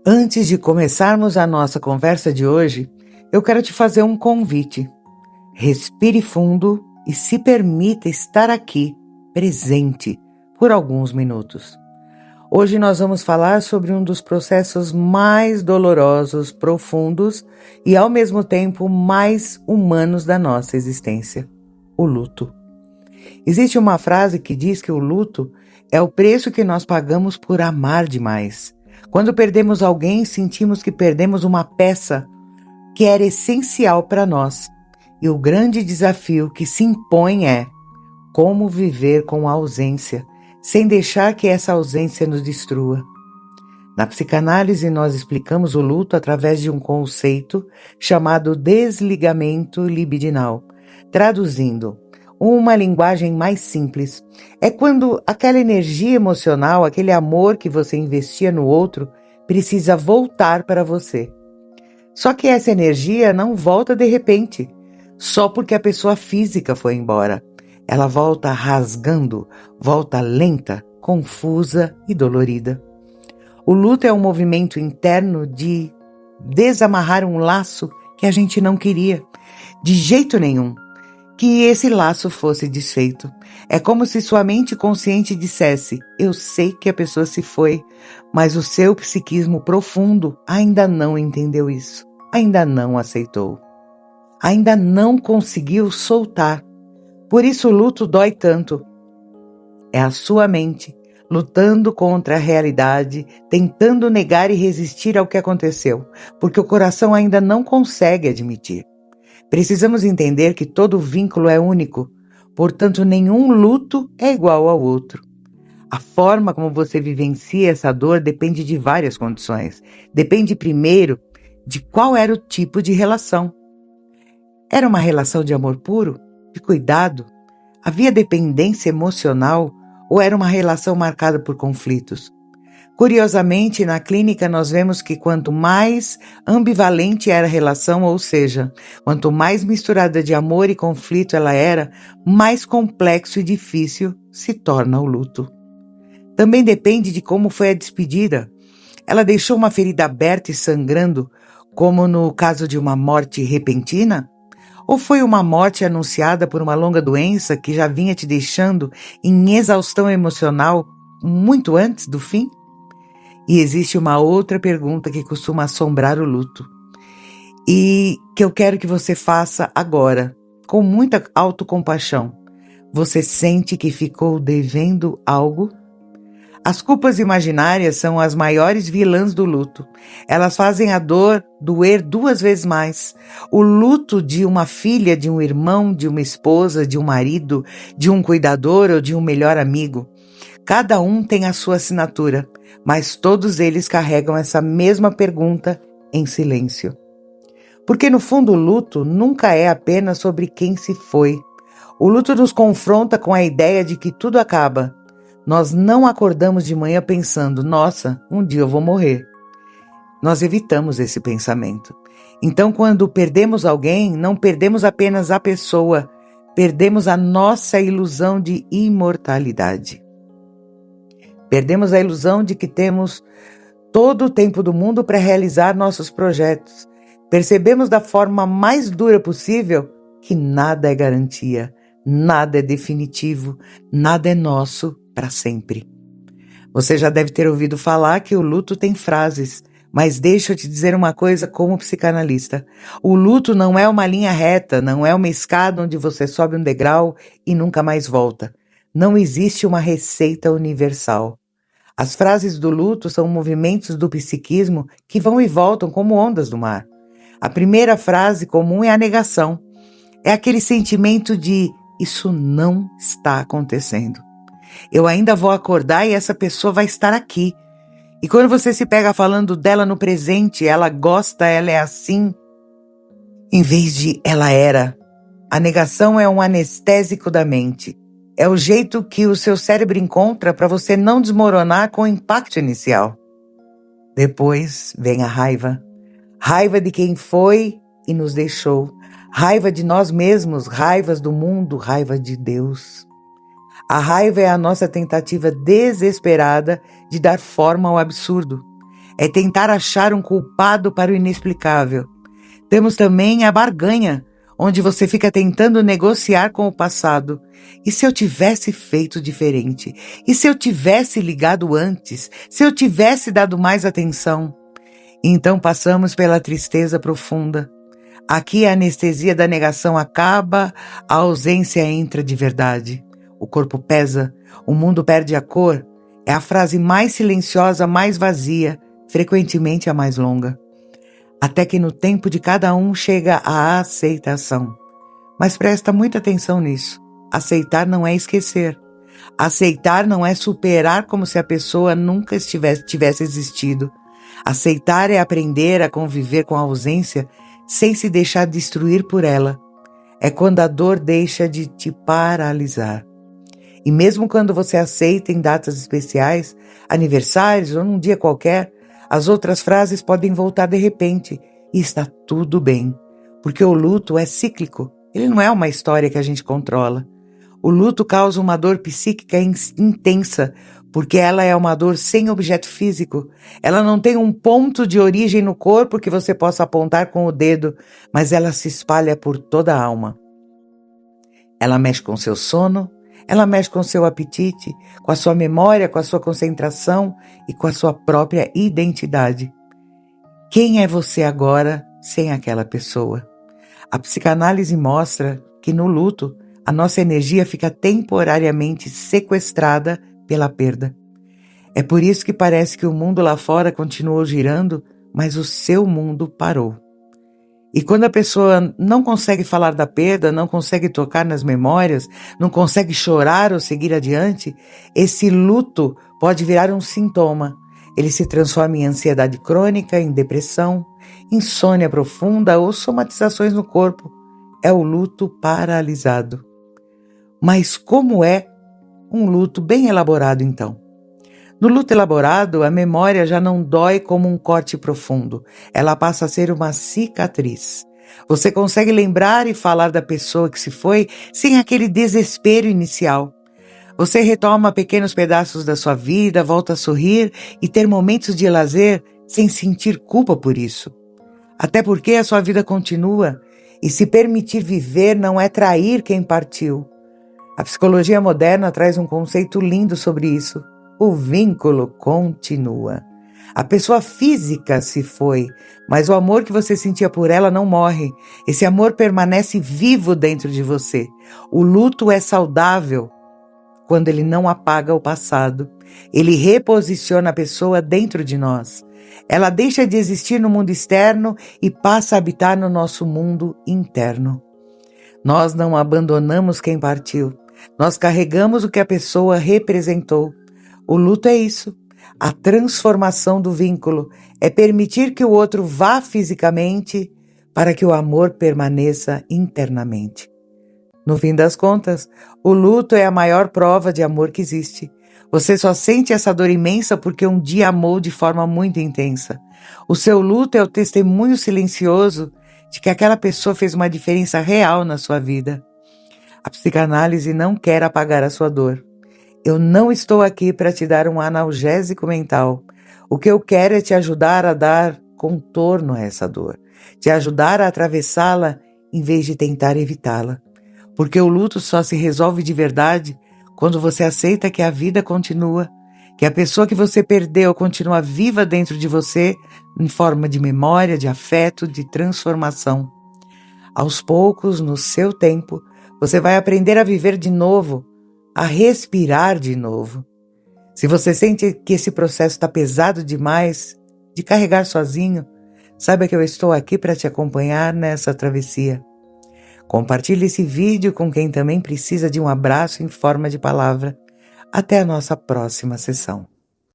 Antes de começarmos a nossa conversa de hoje, eu quero te fazer um convite. Respire fundo e se permita estar aqui, presente, por alguns minutos. Hoje nós vamos falar sobre um dos processos mais dolorosos, profundos e ao mesmo tempo mais humanos da nossa existência: o luto. Existe uma frase que diz que o luto é o preço que nós pagamos por amar demais. Quando perdemos alguém, sentimos que perdemos uma peça que era essencial para nós. E o grande desafio que se impõe é como viver com a ausência, sem deixar que essa ausência nos destrua. Na psicanálise, nós explicamos o luto através de um conceito chamado desligamento libidinal. Traduzindo, uma linguagem mais simples, é quando aquela energia emocional, aquele amor que você investia no outro, precisa voltar para você. Só que essa energia não volta de repente, só porque a pessoa física foi embora. Ela volta rasgando, volta lenta, confusa e dolorida. O luto é um movimento interno de desamarrar um laço que a gente não queria, de jeito nenhum, que esse laço fosse desfeito. É como se sua mente consciente dissesse: eu sei que a pessoa se foi, mas o seu psiquismo profundo ainda não entendeu isso, ainda não aceitou, ainda não conseguiu soltar. Por isso o luto dói tanto. É a sua mente lutando contra a realidade, tentando negar e resistir ao que aconteceu, porque o coração ainda não consegue admitir. Precisamos entender que todo vínculo é único, portanto nenhum luto é igual ao outro. A forma como você vivencia essa dor depende de várias condições. Depende primeiro de qual era o tipo de relação. Era uma relação de amor puro? De cuidado? Havia dependência emocional ou era uma relação marcada por conflitos? Curiosamente, na clínica nós vemos que quanto mais ambivalente era a relação, ou seja, quanto mais misturada de amor e conflito ela era, mais complexo e difícil se torna o luto. Também depende de como foi a despedida. Ela deixou uma ferida aberta e sangrando, como no caso de uma morte repentina? Ou foi uma morte anunciada por uma longa doença que já vinha te deixando em exaustão emocional muito antes do fim? E existe uma outra pergunta que costuma assombrar o luto e que eu quero que você faça agora, com muita autocompaixão. Você sente que ficou devendo algo? As culpas imaginárias são as maiores vilãs do luto. Elas fazem a dor doer 2 vezes mais. O luto de uma filha, de um irmão, de uma esposa, de um marido, de um cuidador ou de um melhor amigo. Cada um tem a sua assinatura, mas todos eles carregam essa mesma pergunta em silêncio. Porque no fundo o luto nunca é apenas sobre quem se foi. O luto nos confronta com a ideia de que tudo acaba. Nós não acordamos de manhã pensando: nossa, um dia eu vou morrer. Nós evitamos esse pensamento. Então, quando perdemos alguém, não perdemos apenas a pessoa, perdemos a nossa ilusão de imortalidade. Perdemos a ilusão de que temos todo o tempo do mundo para realizar nossos projetos. Percebemos da forma mais dura possível que nada é garantia, nada é definitivo, nada é nosso para sempre. Você já deve ter ouvido falar que o luto tem frases, mas deixa eu te dizer uma coisa como psicanalista. O luto não é uma linha reta, não é uma escada onde você sobe um degrau e nunca mais volta. Não existe uma receita universal. As frases do luto são movimentos do psiquismo que vão e voltam como ondas do mar. A primeira frase comum é a negação. É aquele sentimento de isso não está acontecendo. Eu ainda vou acordar e essa pessoa vai estar aqui. E quando você se pega falando dela no presente, ela gosta, ela é assim, em vez de ela era. A negação é um anestésico da mente. É o jeito que o seu cérebro encontra para você não desmoronar com o impacto inicial. Depois vem a raiva. Raiva de quem foi e nos deixou. Raiva de nós mesmos, raivas do mundo, raiva de Deus. A raiva é a nossa tentativa desesperada de dar forma ao absurdo. é tentar achar um culpado para o inexplicável. Temos também a barganha, onde você fica tentando negociar com o passado. E se eu tivesse feito diferente? E se eu tivesse ligado antes? Se eu tivesse dado mais atenção? Então passamos pela tristeza profunda. Aqui a anestesia da negação acaba, a ausência entra de verdade. O corpo pesa, o mundo perde a cor. É a frase mais silenciosa, mais vazia, frequentemente a mais longa. Até que no tempo de cada um chega a aceitação. Mas presta muita atenção nisso. Aceitar não é esquecer. Aceitar não é superar como se a pessoa nunca tivesse existido. Aceitar é aprender a conviver com a ausência sem se deixar destruir por ela. É quando a dor deixa de te paralisar. E mesmo quando você aceita em datas especiais, aniversários ou num dia qualquer, as outras frases podem voltar de repente e está tudo bem, porque o luto é cíclico, ele não é uma história que a gente controla. O luto causa uma dor psíquica intensa, porque ela é uma dor sem objeto físico. Ela não tem um ponto de origem no corpo que você possa apontar com o dedo, mas ela se espalha por toda a alma. Ela mexe com seu sono, ela mexe com seu apetite, com a sua memória, com a sua concentração e com a sua própria identidade. Quem é você agora sem aquela pessoa? A psicanálise mostra que no luto, a nossa energia fica temporariamente sequestrada pela perda. É por isso que parece que o mundo lá fora continuou girando, mas o seu mundo parou. E quando a pessoa não consegue falar da perda, não consegue tocar nas memórias, não consegue chorar ou seguir adiante, esse luto pode virar um sintoma. Ele se transforma em ansiedade crônica, em depressão, insônia profunda ou somatizações no corpo. É o luto paralisado. Mas como é um luto bem elaborado então? No luto elaborado, a memória já não dói como um corte profundo. Ela passa a ser uma cicatriz. Você consegue lembrar e falar da pessoa que se foi sem aquele desespero inicial. Você retoma pequenos pedaços da sua vida, volta a sorrir e ter momentos de lazer sem sentir culpa por isso. Até porque a sua vida continua e se permitir viver não é trair quem partiu. A psicologia moderna traz um conceito lindo sobre isso. O vínculo continua. A pessoa física se foi, mas o amor que você sentia por ela não morre. Esse amor permanece vivo dentro de você. O luto é saudável quando ele não apaga o passado. Ele reposiciona a pessoa dentro de nós. Ela deixa de existir no mundo externo e passa a habitar no nosso mundo interno. Nós não abandonamos quem partiu. Nós carregamos o que a pessoa representou. O luto é isso, a transformação do vínculo, é permitir que o outro vá fisicamente para que o amor permaneça internamente. No fim das contas, o luto é a maior prova de amor que existe. Você só sente essa dor imensa porque um dia amou de forma muito intensa. O seu luto é o testemunho silencioso de que aquela pessoa fez uma diferença real na sua vida. A psicanálise não quer apagar a sua dor. Eu não estou aqui para te dar um analgésico mental. O que eu quero é te ajudar a dar contorno a essa dor, te ajudar a atravessá-la em vez de tentar evitá-la. Porque o luto só se resolve de verdade quando você aceita que a vida continua, que a pessoa que você perdeu continua viva dentro de você em forma de memória, de afeto, de transformação. Aos poucos, no seu tempo, você vai aprender a viver de novo, a respirar de novo. Se você sente que esse processo está pesado demais, de carregar sozinho, saiba que eu estou aqui para te acompanhar nessa travessia. Compartilhe esse vídeo com quem também precisa de um abraço em forma de palavra. Até a nossa próxima sessão.